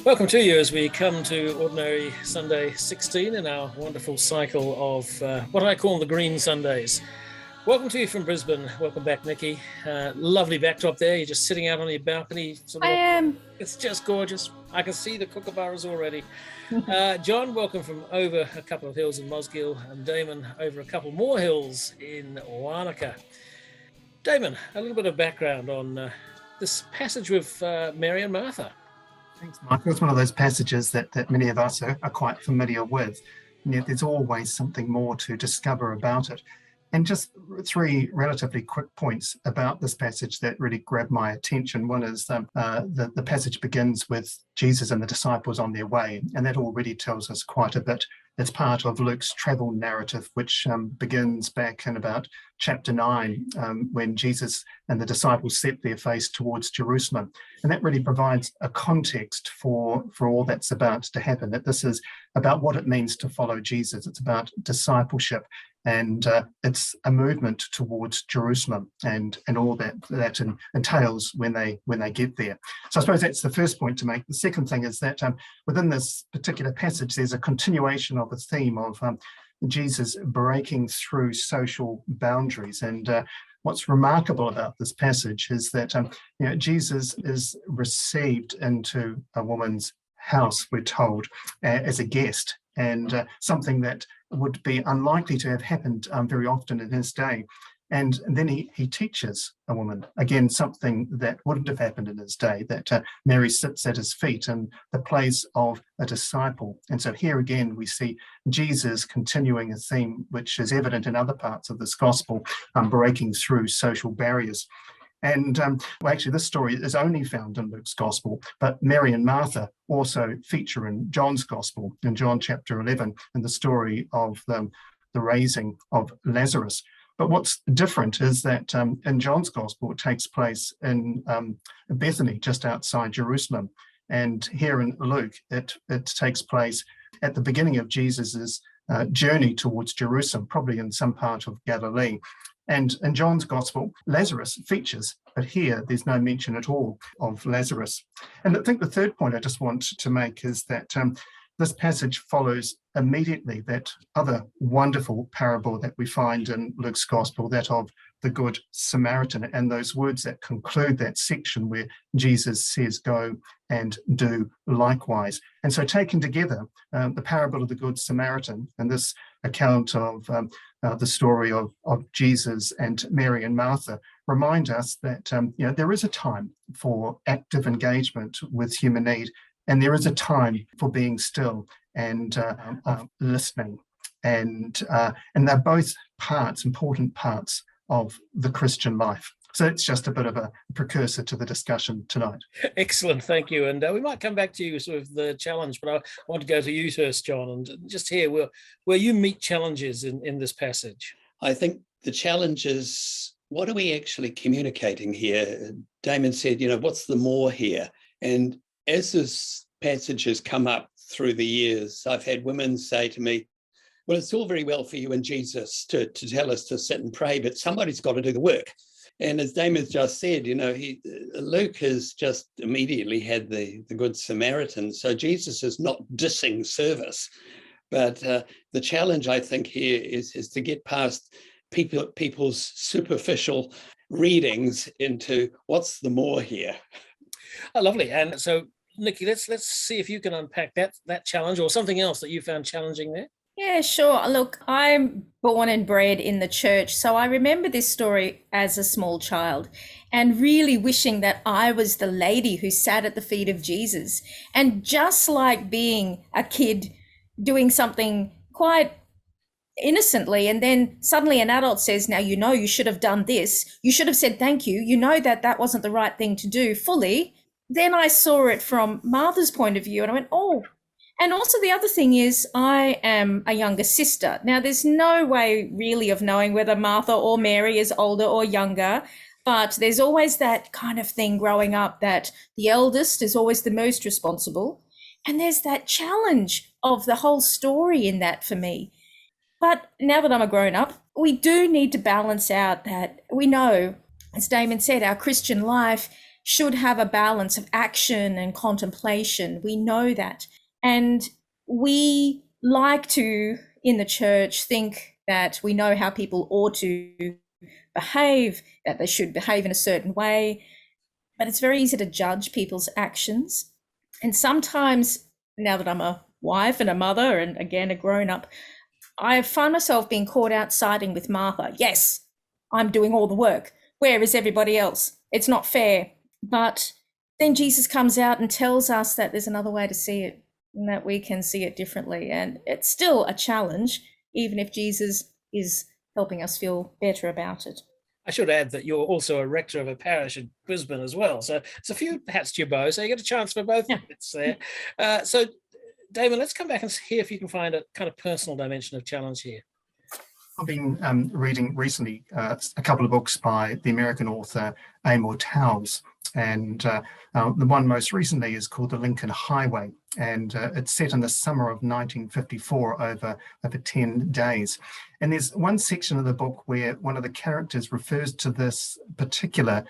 Welcome to you as we come to Ordinary Sunday 16 in our wonderful cycle of what I call the Green Sundays. Welcome to you from Brisbane. Welcome back, Nicki. Lovely backdrop there. You're just sitting out on your balcony. I am. It's just gorgeous. I can see the kookaburras already. John, welcome from over a couple of hills in Mosgiel, and Damon over a couple more hills in Wanaka. Damon, a little bit of background on this passage with Mary and Martha. Thanks, Michael. It's one of those passages that many of us are quite familiar with, and yet there's always something more to discover about it. And just three relatively quick points about this passage that really grabbed my attention. One is the passage begins with Jesus and the disciples on their way, and that already tells us quite a bit. It's part of Luke's travel narrative, which begins back in about chapter 9, when Jesus and the disciples set their face towards Jerusalem. And that really provides a context for all that's about to happen, that this is about what it means to follow Jesus. It's about discipleship, and it's a movement towards Jerusalem and all that entails when they get there. So I suppose that's the first point to make. The second thing is that within this particular passage, there's a continuation of a theme of Jesus breaking through social boundaries. And what's remarkable about this passage is that Jesus is received into a woman's house, we're told, as a guest, and something that would be unlikely to have happened very often in his day. And then he teaches a woman, again, something that wouldn't have happened in his day, that Mary sits at his feet in the place of a disciple. And so here again, we see Jesus continuing a theme which is evident in other parts of this gospel, breaking through social barriers. And actually, this story is only found in Luke's gospel, but Mary and Martha also feature in John's gospel, in John chapter 11, in the story of the raising of Lazarus. But what's different is that in John's gospel, it takes place in Bethany, just outside Jerusalem. And here in Luke, it takes place at the beginning of Jesus's journey towards Jerusalem, probably in some part of Galilee. And in John's gospel, Lazarus features, but here there's no mention at all of Lazarus. And I think the third point I just want to make is that this passage follows immediately that other wonderful parable that we find in Luke's gospel, that of the Good Samaritan, and those words that conclude that section where Jesus says, "Go and do likewise." And so taken together, the parable of the Good Samaritan and this account of the story of Jesus and Mary and Martha remind us that there is a time for active engagement with human need, and there is a time for being still and listening. And they're both important parts of the Christian life. So it's just a bit of a precursor to the discussion tonight. Excellent, thank you. And we might come back to you with the challenge, but I want to go to you first, John, and just hear where you meet challenges in this passage. I think the challenge is, what are we actually communicating here? Damon said, what's the more here? And as this passage has come up through the years, I've had women say to me, well, it's all very well for you and Jesus to tell us to sit and pray, but somebody's got to do the work. And as Damon's just said, Luke has just immediately had the Good Samaritan. So Jesus is not dissing service. But the challenge, I think, here is to get past people's superficial readings into what's the more here. Oh, lovely. And so, Nicki, let's see if you can unpack that challenge or something else that you found challenging there. Yeah, sure. Look, I'm born and bred in the church, so I remember this story as a small child and really wishing that I was the lady who sat at the feet of Jesus. And just like being a kid doing something quite innocently, and then suddenly an adult says, now, you should have done this. You should have said thank you. You know that wasn't the right thing to do fully. Then I saw it from Martha's point of view and I went, oh. And also the other thing is I am a younger sister. Now, there's no way really of knowing whether Martha or Mary is older or younger, but there's always that kind of thing growing up that the eldest is always the most responsible. And there's that challenge of the whole story in that for me. But now that I'm a grown up, we do need to balance out that we know, as Damon said, our Christian life should have a balance of action and contemplation. We know that. And we like to, in the church, think that we know how people ought to behave, that they should behave in a certain way. But it's very easy to judge people's actions. And sometimes, now that I'm a wife and a mother and again a grown-up, I find myself being caught out siding with Martha. Yes, I'm doing all the work. Where is everybody else? It's not fair. But then Jesus comes out and tells us that there's another way to see it, and that we can see it differently. And it's still a challenge, even if Jesus is helping us feel better about it. I should add that you're also a rector of a parish in Brisbane as well. So it's a few hats to your bow. So you get a chance for both bits there. So Damon, let's come back and hear if you can find a kind of personal dimension of challenge here. I've been reading recently a couple of books by the American author Amor Towles, and the one most recently is called The Lincoln Highway, and it's set in the summer of 1954 over 10 days. And there's one section of the book where one of the characters refers to this particular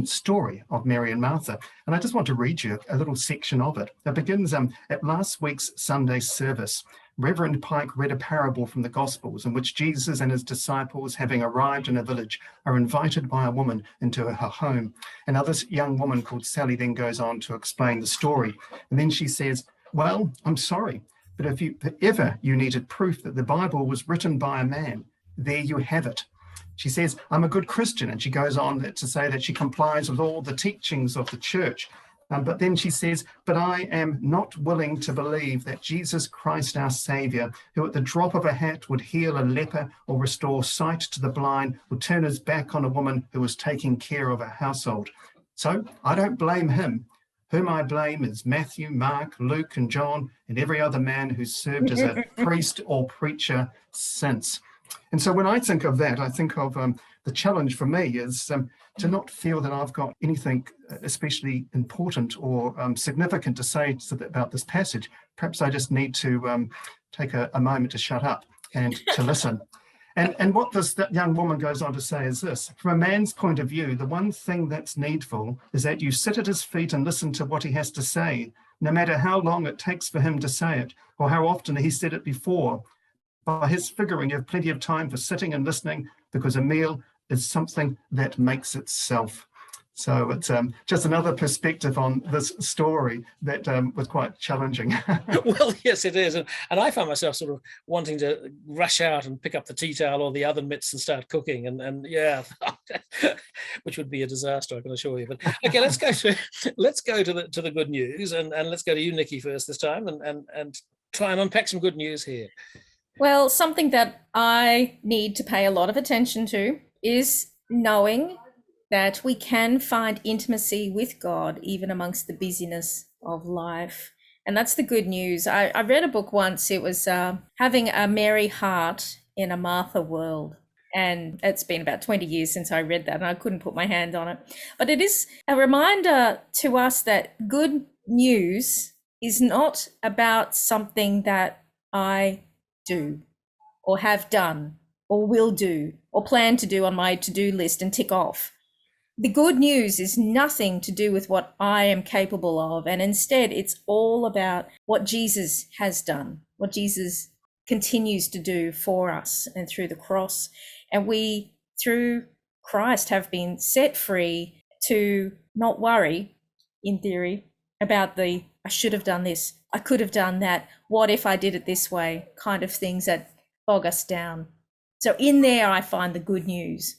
story of Mary and Martha. And I just want to read you a little section of it. It begins at last week's Sunday service. Reverend Pike read a parable from the Gospels in which Jesus and his disciples, having arrived in a village, are invited by a woman into her home. And now this young woman called Sally then goes on to explain the story. And then she says, well, I'm sorry, but if ever you needed proof that the Bible was written by a man, there you have it. She says, I'm a good Christian. And she goes on to say that she complies with all the teachings of the church. But then she says, but I am not willing to believe that Jesus Christ, our Saviour, who at the drop of a hat would heal a leper or restore sight to the blind, would turn his back on a woman who was taking care of a household. So I don't blame him. Whom I blame is Matthew, Mark, Luke, and John, and every other man who's served as a priest or preacher since. And so when I think of that, I think of the challenge for me is to not feel that I've got anything especially important or significant to say about this passage. Perhaps I just need to take a moment to shut up and to listen. And what that young woman goes on to say is this: from a man's point of view, the one thing that's needful is that you sit at his feet and listen to what he has to say, no matter how long it takes for him to say it or how often he said it before. By his figuring, you have plenty of time for sitting and listening, because a meal is something that makes itself. So it's just another perspective on this story that was quite challenging. Well, yes, it is. And I find myself sort of wanting to rush out and pick up the tea towel or the oven mitts and start cooking. And yeah, which would be a disaster, I can assure you. But okay, let's go to the good news, and let's go to you, Nicki, first this time, and try and unpack some good news here. Well, something that I need to pay a lot of attention to is knowing that we can find intimacy with God even amongst the busyness of life. And that's the good news. I read a book once. It was Having a Merry Heart in a Martha World. And it's been about 20 years since I read that, and I couldn't put my hand on it. But it is a reminder to us that good news is not about something that I do or have done or will do or plan to do on my to-do list and tick off. The good news is nothing to do with what I am capable of, and instead it's all about what Jesus has done, what Jesus continues to do for us and through the cross. And we, through Christ, have been set free to not worry, in theory, about the I should have done this, I could have done that, what if I did it this way, kind of things that bog us down. So in there I find the good news.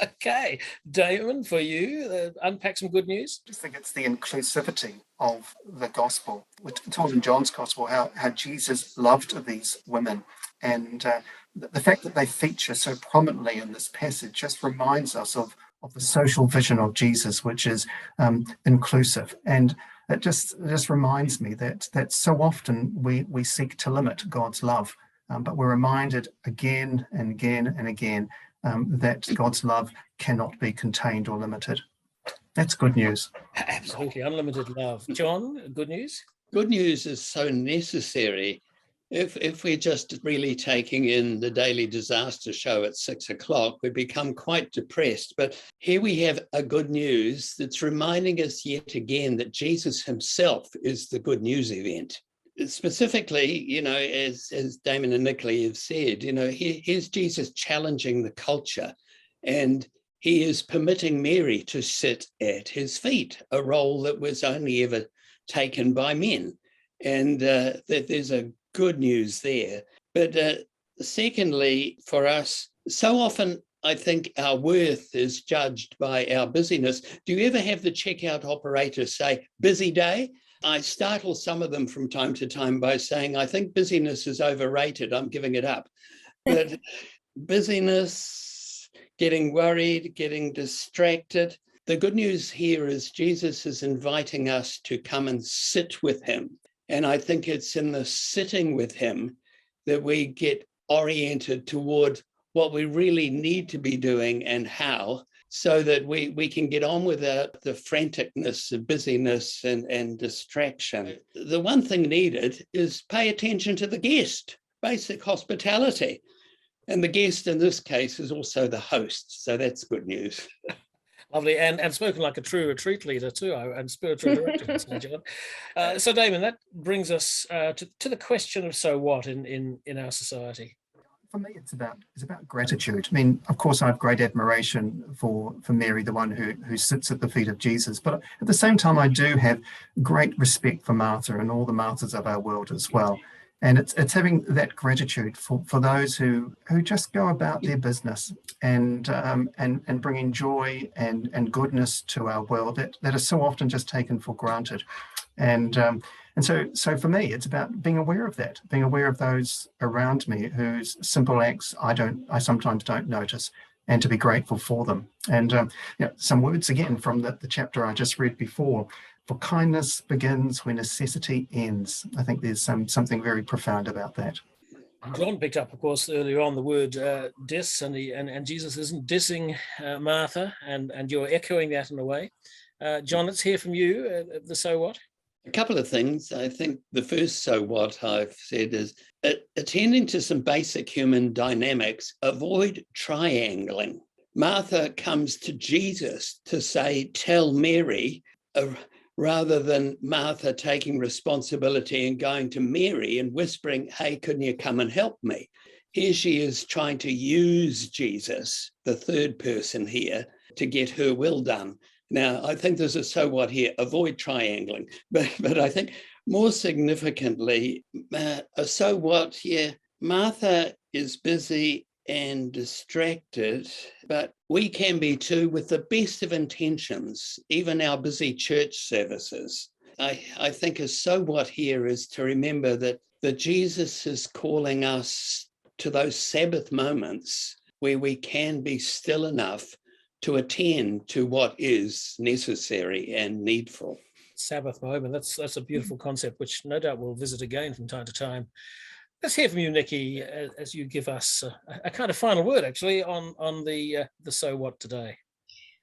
Okay, Damon, for you, unpack some good news. I just think it's the inclusivity of the gospel. We're told in John's gospel how Jesus loved these women, and the fact that they feature so prominently in this passage just reminds us of the social vision of Jesus, which is inclusive. And it just reminds me that so often we seek to limit God's love, but we're reminded again and again and again that God's love cannot be contained or limited. That's good news. Absolutely, unlimited love. John, good news? Good news is so necessary If we're just really taking in the daily disaster show at 6 o'clock, we become quite depressed. But here we have a good news that's reminding us yet again that Jesus himself is the good news event. Specifically, as Damon and Nicki have said, here's Jesus challenging the culture, and he is permitting Mary to sit at his feet, a role that was only ever taken by men. And that there's a good news there. But secondly, for us, so often I think our worth is judged by our busyness. Do you ever have the checkout operator say, busy day? I startle some of them from time to time by saying, I think busyness is overrated. I'm giving it up. But busyness, getting worried, getting distracted. The good news here is Jesus is inviting us to come and sit with him. And I think it's in the sitting with him that we get oriented toward what we really need to be doing and how, so that we can get on with the franticness, the busyness and distraction. The one thing needed is pay attention to the guest, basic hospitality. And the guest in this case is also the host. So that's good news. Lovely, and spoken like a true retreat leader too, and spiritual director. So Damon, that brings us to the question of so what in our society. For me, it's about gratitude. I mean, of course, I have great admiration for Mary, the one who sits at the feet of Jesus. But at the same time, I do have great respect for Martha and all the Marthas of our world as well. And it's having that gratitude for those who just go about their business and bringing joy and goodness to our world that is so often just taken for granted. And so for me, it's about being aware of that, being aware of those around me whose simple acts I sometimes don't notice, and to be grateful for them. And some words again from the chapter I just read before. For kindness begins where necessity ends. I think there's something very profound about that. John picked up, of course, earlier on the word diss, and Jesus isn't dissing Martha, and you're echoing that in a way. John, let's hear from you, the so what. A couple of things. I think the first so what I've said is attending to some basic human dynamics, avoid triangling. Martha comes to Jesus to say, tell Mary, rather than Martha taking responsibility and going to Mary and whispering, hey, couldn't you come and help me? Here she is trying to use Jesus, the third person here, to get her will done. Now, I think there's a so what here, avoid triangling. But I think more significantly, a so what here, Martha is busy and distracted, but we can be too with the best of intentions, even our busy church services. I think a so what here is to remember that Jesus is calling us to those Sabbath moments where we can be still enough to attend to what is necessary and needful. Sabbath moment, that's a beautiful concept, which no doubt we'll visit again from time to time. Let's hear from you, Nicki, as you give us a kind of final word, actually, on the so what today.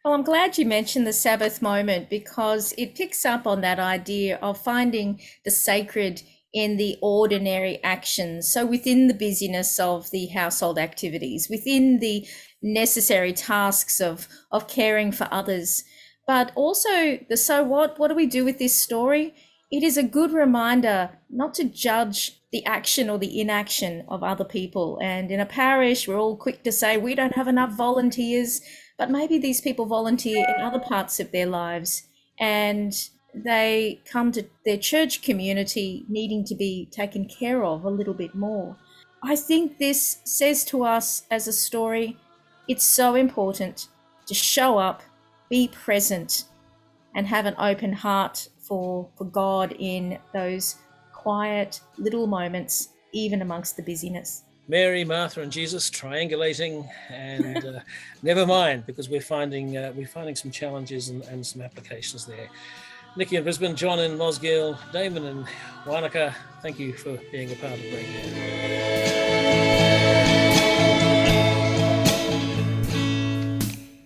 Well, I'm glad you mentioned the Sabbath moment, because it picks up on that idea of finding the sacred in the ordinary actions. So within the busyness of the household activities, within the necessary tasks of caring for others, but also the so what do we do with this story? It is a good reminder not to judge the action or the inaction of other people. And in a parish, we're all quick to say we don't have enough volunteers, but maybe these people volunteer in other parts of their lives, and they come to their church community needing to be taken care of a little bit more. I think this says to us as a story, it's so important to show up, be present, and have an open heart for God in those quiet little moments, even amongst the busyness. Mary, Martha, and Jesus triangulating, and never mind, because we're finding some challenges and some applications there. Nicki in Brisbane, John in Mosgiel, Damon in Wanaka, thank you for being a part of Breakdown.